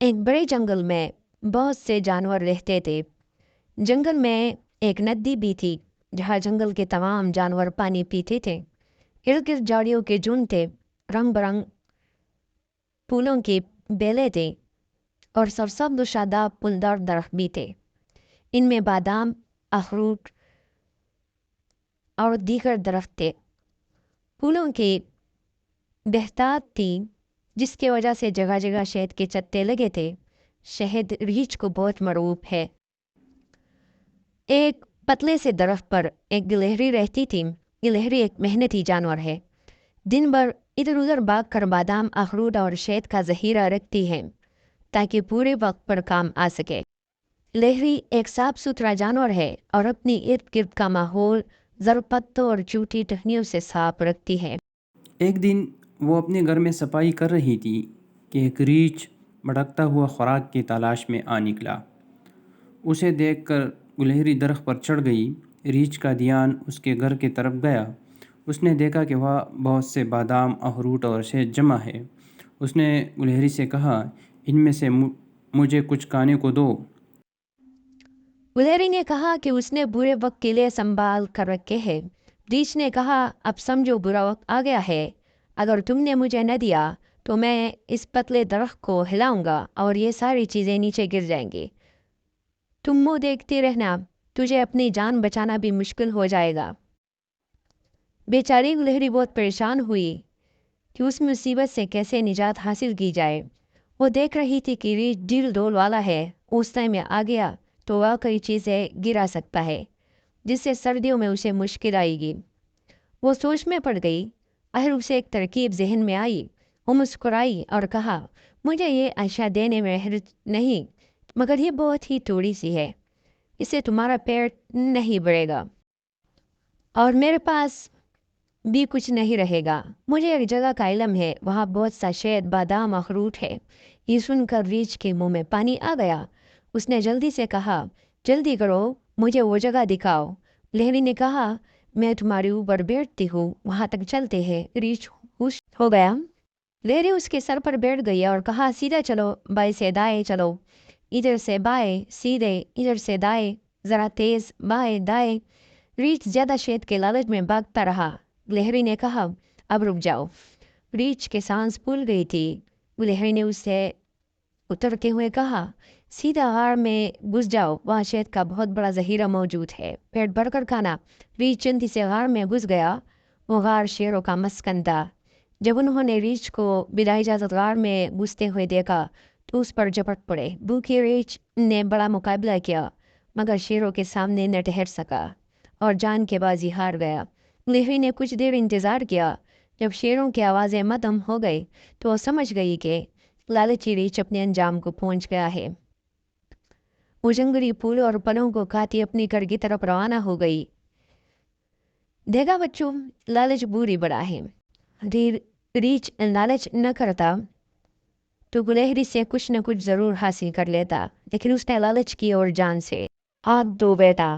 एक बड़े जंगल में बहुत से जानवर रहते थे। जंगल में एक नदी भी थी जहाँ जंगल के तमाम जानवर पानी पीते थे। इर्द गिर्द झाड़ियों के झुंड थे, रंग बिरंग फूलों की बेलें थे और सरसब्ज शादाब फूलदार दरख्त भी थे। इनमें बादाम, अखरूट और दीगर दरख्त थे। फूलों की बहतात थी जिसकी वजह से जगह जगह शहद के चत्ते लगे थे। शहद रीछ को बहुत मरूफ है। एक पतले से दरख्त पर एक गिलहरी रहती थी। गिलहरी एक मेहनती जानवर है। दिन भर इधर उधर भाग कर बादाम, अखरूट और शहद का जहीरा रखती है ताकि पूरे वक्त पर काम आ सके। गिलहरी एक साफ सुथरा जानवर है और अपनी इर्द गिर्द का माहौल जर पत्तों और चूटी टहनियों से साफ रखती है। एक दिन वो अपने घर में सफाई कर रही थी कि एक रीछ भटकता हुआ खुराक की तलाश में आ निकला। उसे देखकर गिलहरी दरख्त पर चढ़ गई। रीछ का ध्यान उसके घर की तरफ गया। उसने देखा कि वहाँ बहुत से बादाम, अखरूट और शहद जमा है। उसने गिलहरी से कहा, इनमें से मुझे कुछ खाने को दो। गिलहरी ने कहा कि उसने बुरे वक्त के लिए संभाल कर रखे हैं। रीछ ने कहा, अब समझो बुरा वक्त आ गया है। अगर तुमने मुझे न दिया तो मैं इस पतले दरख्त को हिलाऊंगा और ये सारी चीज़ें नीचे गिर जाएंगी। तुम मुँह देखती रहना, तुझे अपनी जान बचाना भी मुश्किल हो जाएगा। बेचारी गिलहरी बहुत परेशान हुई कि उस मुसीबत से कैसे निजात हासिल की जाए। वो देख रही थी कि रीछ डील डोल वाला है। उस टाइम में आ गया तो वह कई चीज़ें गिरा सकता है जिससे सर्दियों में उसे मुश्किल आएगी। वो सोच में पड़ गई। आखिर उसे एक तरकीब जहन में आई। वो मुस्कुराई और कहा, मुझे ये अशिया देने में हर्ज नहीं, मगर ये बहुत ही थोड़ी सी है। इससे तुम्हारा पेट नहीं बढ़ेगा और मेरे पास भी कुछ नहीं रहेगा। मुझे एक जगह का इल्म है, वहाँ बहुत सा शहद, बादाम, अखरूट है। ये सुनकर रीछ के मुंह में पानी आ गया। उसने जल्दी से कहा, जल्दी करो, मुझे वो जगह दिखाओ। लहरी ने कहा, मैं तुम्हारे ऊपर बैठती हूँ, वहाँ तक चलते हैं। रीछ खुश हो गया। लहरी उसके सर पर बैठ गई और कहा, सीधा चलो, बाएं से दाएं चलो, इधर से बाएं, सीधे, इधर से दाएं, जरा तेज, बाएं दाएं। रीछ ज्यादा शहद के लालच में भागता रहा। गिलहरी ने कहा, अब रुक जाओ। रीछ के सांस फूल गई थी। गिलहरी ने उससे उतरते हुए कहा, सीधा गार में घुस जाओ, वहाँ शहद का बहुत बड़ा जहीरा मौजूद है, पेट भरकर खाना। रीछ जल्दी से गार में घुस गया। वो गार शेरों का मस्कन था। जब उन्होंने रीछ को बिना इजाजत गार में घुसते हुए देखा तो उस पर झपट पड़े। भूखी रीछ ने बड़ा मुकाबला किया मगर शेरों के सामने न ठहर सका और जान के बाजी हार गया। गिलहरी ने कुछ देर इंतज़ार किया। जब शेरों की आवाज़ें मदम हो गई तो वो समझ गई कि लालची रीछ अपने अंजाम को पहुंच गया है। वो जंगली फूल और फलों को खाती अपनी घर की तरफ रवाना हो गई। देखा बच्चों, लालच बुरी बड़ा है। रीछ लालच न करता तो गिलहरी से कुछ न कुछ जरूर हासिल कर लेता, लेकिन उसने लालच की और जान से। हाथ दो बेटा।